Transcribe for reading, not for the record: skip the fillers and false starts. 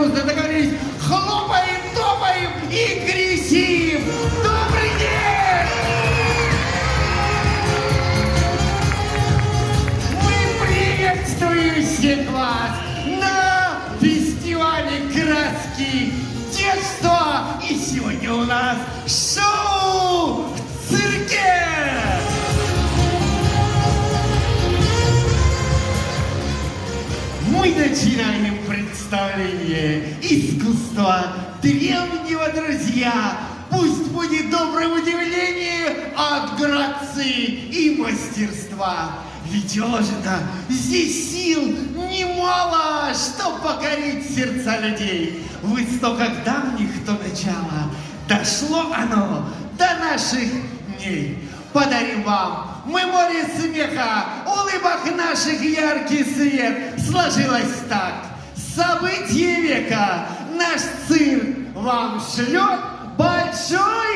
грустно договорились. Хлопаем, топаем и кричим. Добрый день! Мы приветствуем всех вас на фестивале краски детства. И сегодня у нас шоу в цирке. Мы начинаем представление искусства древнего, друзья. Пусть будет доброе удивление от грации и мастерства. Ведь же-то здесь сил немало, чтоб покорить сердца людей. В истоках давних то начало, дошло оно до наших дней. Подарим вам мы море смеха, улыбок наших яркий свет. Сложилось так, событие века, наш цирк вам шлет большой